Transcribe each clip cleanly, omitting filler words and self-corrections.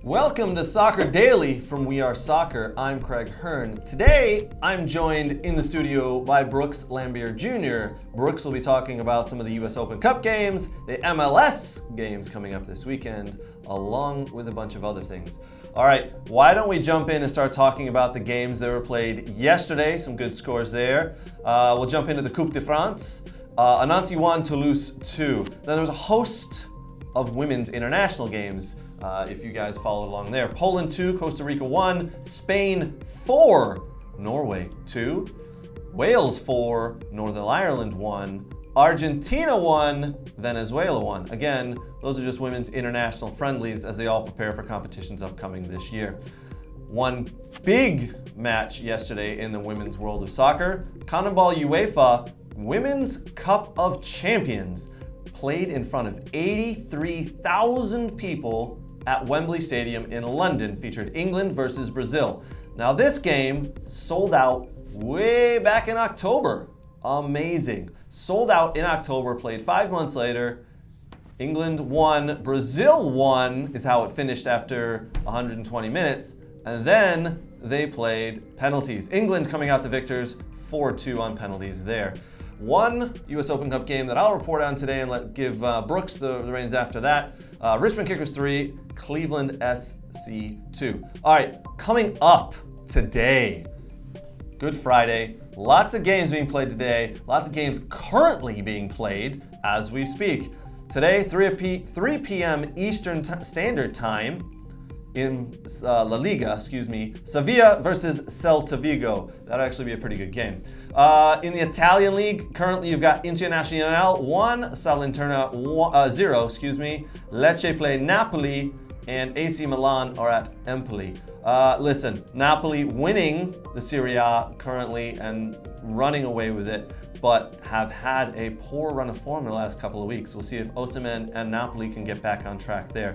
Welcome to Soccer Daily from We Are Soccer. I'm Craig Hearn. Today, I'm joined in the studio by Brooks Lambier Jr. Brooks will be talking about some of the US Open Cup games, the MLS games coming up this weekend, along with a bunch of other things. All right, why don't we jump in and start talking about the games that were played yesterday, some good scores there. We'll jump into the Coupe de France. Annecy 1, Toulouse 2. Then there was a host of women's international games. If you guys followed along there. Poland 2, Costa Rica 1, Spain 4, Norway 2, Wales 4, Northern Ireland 1, Argentina 1, Venezuela 1. Again, those are just women's international friendlies as they all prepare for competitions upcoming this year. One big match yesterday in the women's world of soccer, CONMEBOL UEFA Women's Cup of Champions played in front of 83,000 people at Wembley Stadium in London, featured England versus Brazil. Now this game sold out way back in October. Amazing. Sold out in October, played 5 months later. England won, Brazil won is how it finished after 120 minutes. And then they played penalties. England coming out the victors, 4-2 on penalties there. One US Open Cup game that I'll report on today and give Brooks the reins after that. Richmond Kickers 3, Cleveland SC 2. All right, coming up today, Good Friday. Lots of games being played today. Lots of games currently being played as we speak. Today, 3 p.m. Eastern Standard Time in La Liga, Sevilla versus Celta Vigo. That'll actually be a pretty good game. In the Italian league, currently you've got Internazionale 1, Salernitana 0, Lecce play Napoli, and AC Milan are at Empoli. Listen, Napoli winning the Serie A currently and running away with it, but have had a poor run of form in the last couple of weeks. We'll see if Osimhen and Napoli can get back on track there.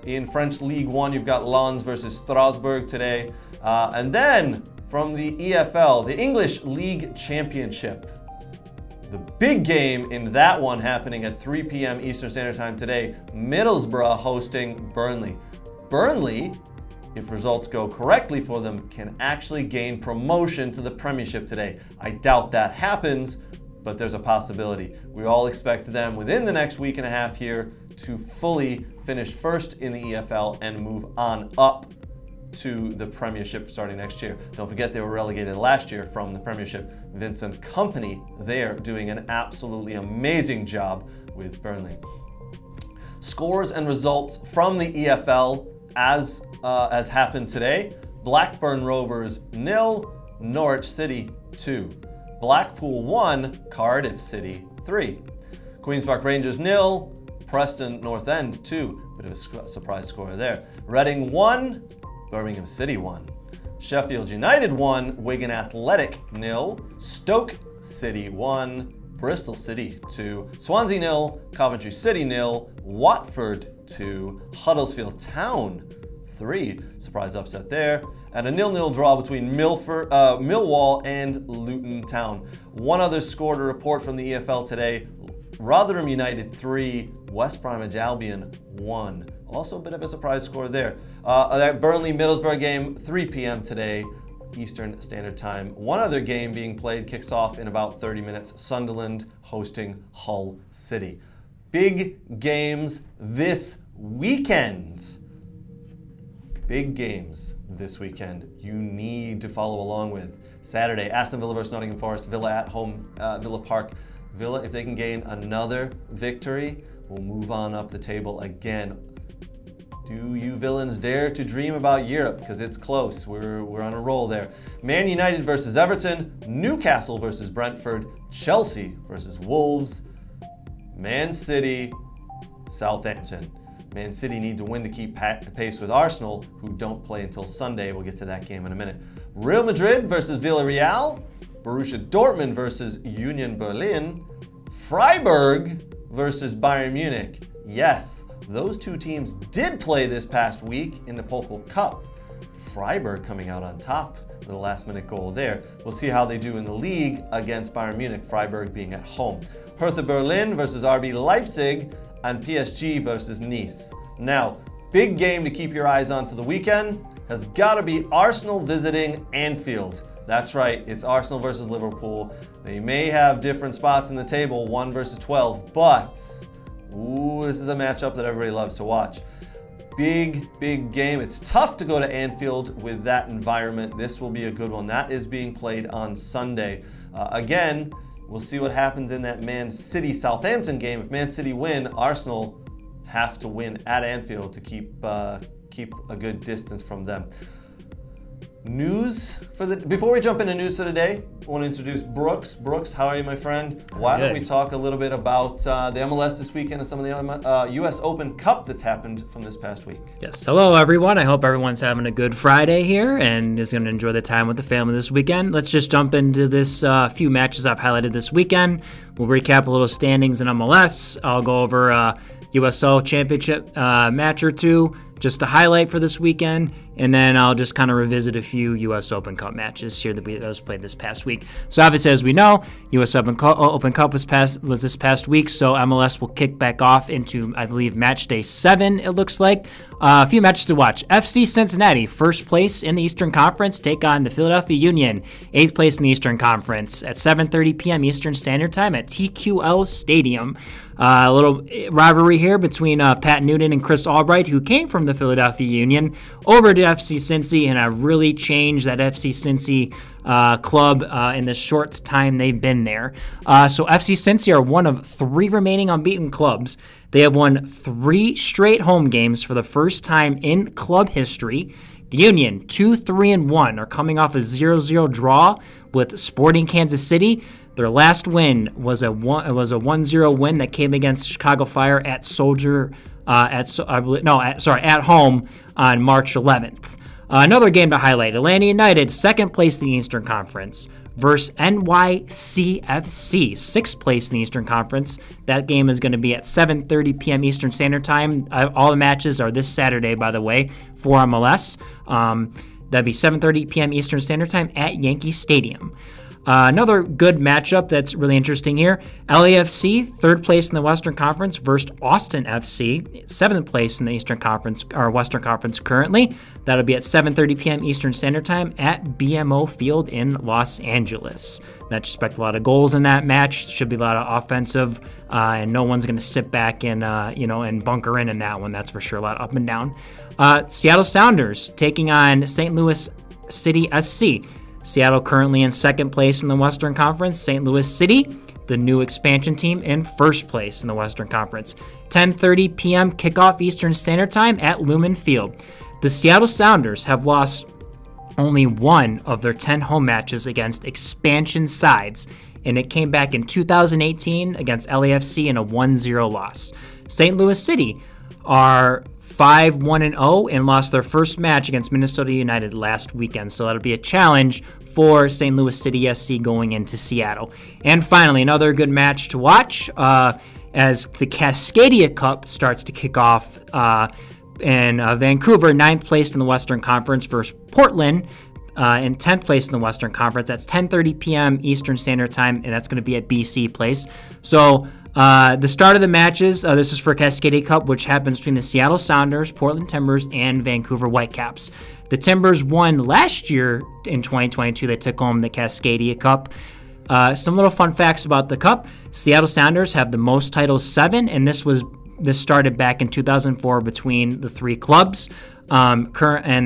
In French League 1, you've got Lens versus Strasbourg today. And then from the EFL, the English League Championship. The big game in that one happening at 3 p.m. Eastern Standard Time today. Middlesbrough hosting Burnley. Burnley, if results go correctly for them, can actually gain promotion to the Premiership today. I doubt that happens, but there's a possibility. We all expect them within the next week and a half here to fully finish first in the EFL and move on up to the Premiership starting next year. Don't forget they were relegated last year from the Premiership. Vincent Kompany there doing an absolutely amazing job with Burnley. Scores and results from the EFL as happened today. Blackburn Rovers 0, Norwich City 2. Blackpool 1, Cardiff City 3. Queen's Park Rangers 0, Preston North End 2. Bit of a surprise score there. Reading 1, Birmingham City 1. Sheffield United 1, Wigan Athletic 0. Stoke City 1, Bristol City 2. Swansea 0, Coventry City 0. Watford 2, Huddersfield Town 3. Surprise upset there. And a 0-0 draw between Millwall and Luton Town. One other score to report from the EFL today. Rotherham United 3, West Bromwich Albion 1. Also a bit of a surprise score there. That Burnley-Middlesbrough game, 3 p.m. today, Eastern Standard Time. One other game being played kicks off in about 30 minutes. Sunderland hosting Hull City. Big games this weekend. Big games this weekend you need to follow along with. Saturday, Aston Villa versus Nottingham Forest. Villa at home, Villa Park. Villa, if they can gain another victory, will move on up the table again. Do you villains dare to dream about Europe? Because it's close. We're on a roll there. Man United versus Everton. Newcastle versus Brentford. Chelsea versus Wolves. Man City, Southampton. Man City need to win to keep pace with Arsenal, who don't play until Sunday. We'll get to that game in a minute. Real Madrid versus Villarreal. Borussia Dortmund versus Union Berlin. Freiburg versus Bayern Munich. Yes, those two teams did play this past week in the Pokal Cup. Freiburg coming out on top with a last-minute goal there. We'll see how they do in the league against Bayern Munich, Freiburg being at home. Hertha Berlin versus RB Leipzig, and PSG versus Nice. Now, big game to keep your eyes on for the weekend has got to be Arsenal visiting Anfield. That's right, it's Arsenal versus Liverpool. They may have different spots in the table, 1 versus 12, but this is a matchup that everybody loves to watch. Big game. It's tough to go to Anfield with that environment. This will be a good one. That is being played on Sunday. Again, we'll see what happens in that Man City-Southampton game. If Man City win, Arsenal have to win at Anfield to keep a good distance from them. Before we jump into news for today, I want to introduce Brooks. Brooks, how are you, my friend? Why don't we talk a little bit about the MLS this weekend and some of the U.S. Open Cup that's happened from this past week? Yes, hello everyone. I hope everyone's having a good Friday here and is going to enjoy the time with the family this weekend. Let's just jump into this few matches I've highlighted this weekend. We'll recap a little standings in MLS. I'll go over USL Championship match or two just to highlight for this weekend, and then I'll just kind of revisit a few U.S. Open Cup matches here that was played this past week. So obviously, as we know, U.S. Open Cup was this past week, so MLS will kick back off into, I believe, match day 7, it looks like. A few matches to watch. FC Cincinnati, first place in the Eastern Conference, take on the Philadelphia Union, 8th place in the Eastern Conference, at 7:30 p.m. Eastern Standard Time at TQL Stadium. A little rivalry here between Pat Noonan and Chris Albright, who came from the Philadelphia Union, over to FC Cincy, and have really changed that FC Cincy club in the short time they've been there. So FC Cincy are one of 3 remaining unbeaten clubs. They have won 3 straight home games for the first time in club history. The Union, 2-3-1, are coming off a 0-0 draw with Sporting Kansas City. Their last win was a 1-0 win that came against Chicago Fire at at home on March 11th. Another game to highlight: Atlanta United, 2nd place in the Eastern Conference, versus NYCFC, 6th place in the Eastern Conference. That game is going to be at 7:30 p.m. Eastern Standard Time. All the matches are this Saturday, by the way, for MLS. That'd be 7:30 p.m. Eastern Standard Time at Yankee Stadium. Another good matchup that's really interesting here: LAFC, 3rd place in the Western Conference, versus Austin FC, 7th place in the Eastern Conference or Western Conference currently. That'll be at 7:30 p.m. Eastern Standard Time at BMO Field in Los Angeles. I expect a lot of goals in that match. Should be a lot of offensive, and no one's going to sit back and and bunker in that one. That's for sure. A lot up and down. Seattle Sounders taking on St. Louis City SC. Seattle currently in 2nd place in the Western Conference. St. Louis City, the new expansion team, in 1st place in the Western Conference. 10:30 p.m. kickoff Eastern Standard Time at Lumen Field. The Seattle Sounders have lost only 1 of their 10 home matches against expansion sides, and it came back in 2018 against LAFC in a 1-0 loss. St. Louis City are 5-1-0 and lost their first match against Minnesota United last weekend. So that'll be a challenge for St. Louis City SC going into Seattle. And finally, another good match to watch as the Cascadia Cup starts to kick off in Vancouver, 9th place in the Western Conference, versus Portland in 10th place in the Western Conference. That's 10:30 p.m. Eastern Standard Time, and that's going to be at BC Place. So the start of the matches, this is for Cascadia Cup, which happens between the Seattle Sounders, Portland Timbers, and Vancouver Whitecaps. The Timbers won last year in 2022. They took home the Cascadia Cup. Some little fun facts about the Cup: Seattle Sounders have the most titles, 7, and this started back in 2004 between the 3 clubs. And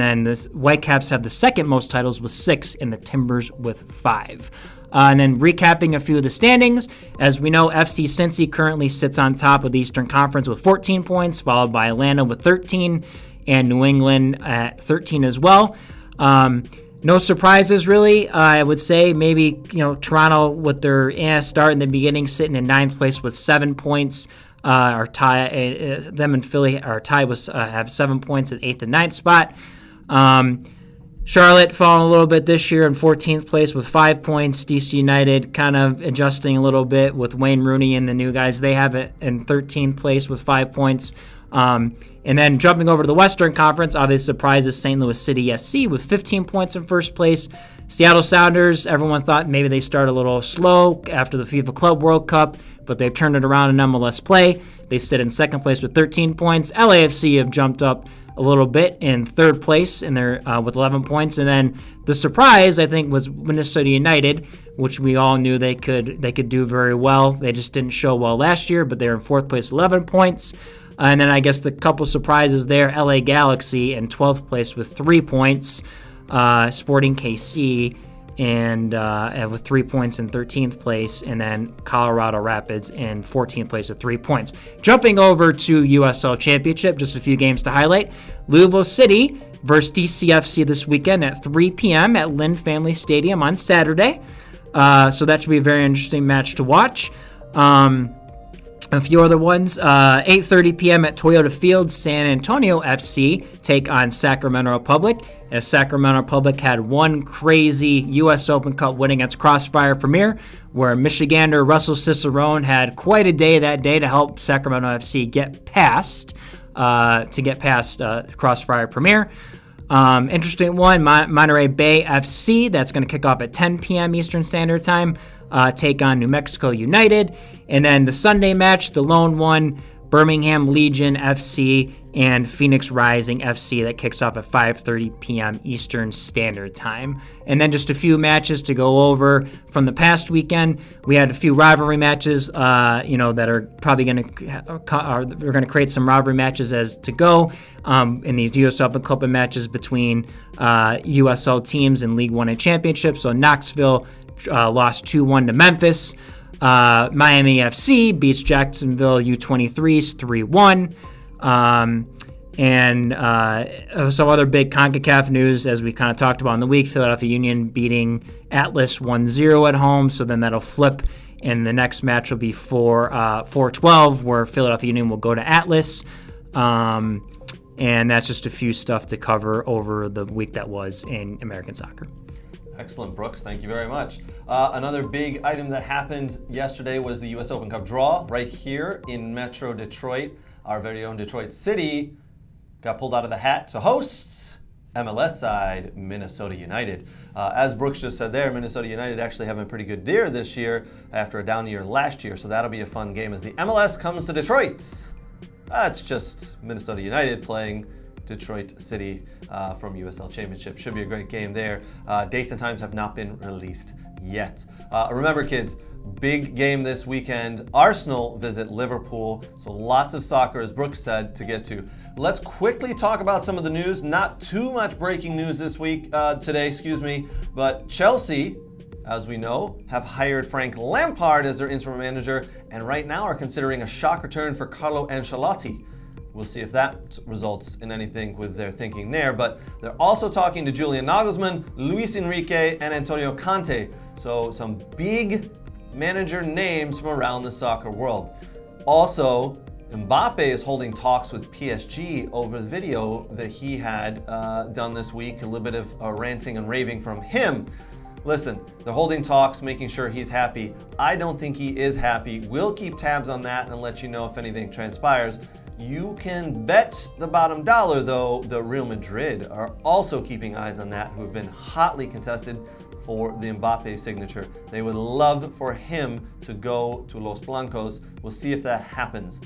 then the Whitecaps have the 2nd most titles with 6, and the Timbers with 5. And then recapping a few of the standings, as we know, FC Cincy currently sits on top of the Eastern Conference with 14 points, followed by Atlanta with 13, and New England at 13 as well. No surprises, really. I would say maybe Toronto with their start in the beginning, sitting in 9th place with 7 points. Them and Philly are tied with have 7 points at 8th and 9th spot. Charlotte falling a little bit this year in 14th place with 5 points. DC United kind of adjusting a little bit with Wayne Rooney and the new guys. They have it in 13th place with 5 points. And then jumping over to the Western Conference, obviously surprise is St. Louis City SC with 15 points in first place. Seattle Sounders, everyone thought maybe they start a little slow after the FIFA Club World Cup, but they've turned it around in MLS play. They sit in second place with 13 points. LAFC have jumped up a little bit in third place in their with 11 points. And then the surprise, I think, was Minnesota United, which we all knew they could do very well. They just didn't show well last year, but they're in fourth place with 11 points. And then I guess the couple surprises there, LA Galaxy in 12th place with 3 points. Sporting KC and with 3 points in 13th place, and then Colorado Rapids in 14th place with 3 points. Jumping over to USL Championship, just a few games to highlight. Louisville City versus DCFC this weekend at 3 p.m. at Lynn Family Stadium on Saturday. So that should be a very interesting match to watch. A few other ones. 8:30 p.m. at Toyota Field, San Antonio FC take on Sacramento Republic. As Sacramento Republic had one crazy U.S. Open Cup win against Crossfire Premier, where Michigander Russell Cicerone had quite a day that day to help Sacramento FC get past Crossfire Premier. Interesting one, Monterey Bay FC, that's going to kick off at 10 p.m. Eastern Standard Time, take on New Mexico United. And then the Sunday match, the lone one, Birmingham Legion FC and Phoenix Rising FC, that kicks off at 5:30 p.m. Eastern Standard Time. And then just a few matches to go over from the past weekend. We had a few rivalry matches, that are probably we're going to create some rivalry matches as to go in these U.S. Open Cup matches between USL teams in League One and Championship. So Knoxville lost 2-1 to Memphis. Miami FC beats Jacksonville U23s 3-1. And some other big CONCACAF news, as we kind of talked about in the week, Philadelphia Union beating Atlas 1-0 at home. So then that'll flip, and the next match will be 4-12, where Philadelphia Union will go to Atlas. And that's just a few stuff to cover over the week that was in American soccer. Excellent, Brooks. Thank you very much. Another big item that happened yesterday was the U.S. Open Cup draw right here in Metro Detroit. Our very own Detroit City got pulled out of the hat to host MLS side Minnesota United. As Brooks just said there, Minnesota United actually having a pretty good year this year after a down year last year, so that'll be a fun game as the MLS comes to Detroit. It's just Minnesota United playing Detroit City from USL Championship. Should be a great game there. Dates and times have not been released yet. Remember, kids, big game this weekend. Arsenal visit Liverpool, so lots of soccer, as Brooks said, to get to. Let's quickly talk about some of the news. Not too much breaking news today, but Chelsea, as we know, have hired Frank Lampard as their interim manager, and right now are considering a shock return for Carlo Ancelotti. We'll see if that results in anything with their thinking there. But they're also talking to Julian Nagelsmann, Luis Enrique, and Antonio Conte. So some big manager names from around the soccer world. Also, Mbappe is holding talks with PSG over the video that he had done this week. A little bit of ranting and raving from him. Listen, they're holding talks, making sure he's happy. I don't think he is happy. We'll keep tabs on that and let you know if anything transpires. You can bet the bottom dollar, though, the Real Madrid are also keeping eyes on that, who have been hotly contested for the Mbappe signature. They would love for him to go to Los Blancos. We'll see if that happens.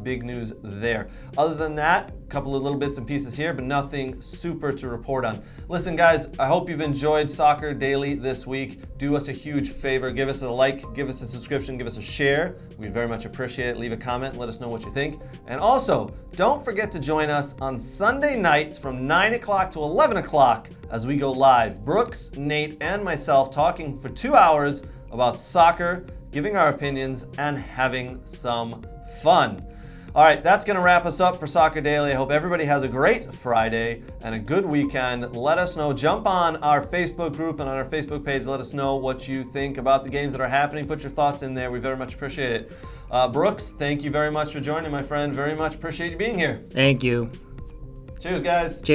Big news there. Other than that, a couple of little bits and pieces here, but nothing super to report on. Listen, guys, I hope you've enjoyed Soccer Daily this week. Do us a huge favor. Give us a like, give us a subscription, give us a share. We'd very much appreciate it. Leave a comment and let us know what you think. And also, don't forget to join us on Sunday nights from 9 o'clock to 11 o'clock as we go live. Brooks, Nate, and myself talking for 2 hours about soccer, giving our opinions, and having some fun. All right, that's going to wrap us up for Soccer Daily. I hope everybody has a great Friday and a good weekend. Let us know. Jump on our Facebook group and on our Facebook page. Let us know what you think about the games that are happening. Put your thoughts in there. We very much appreciate it. Brooks, thank you very much for joining, my friend. Very much appreciate you being here. Thank you. Cheers, guys. Cheers.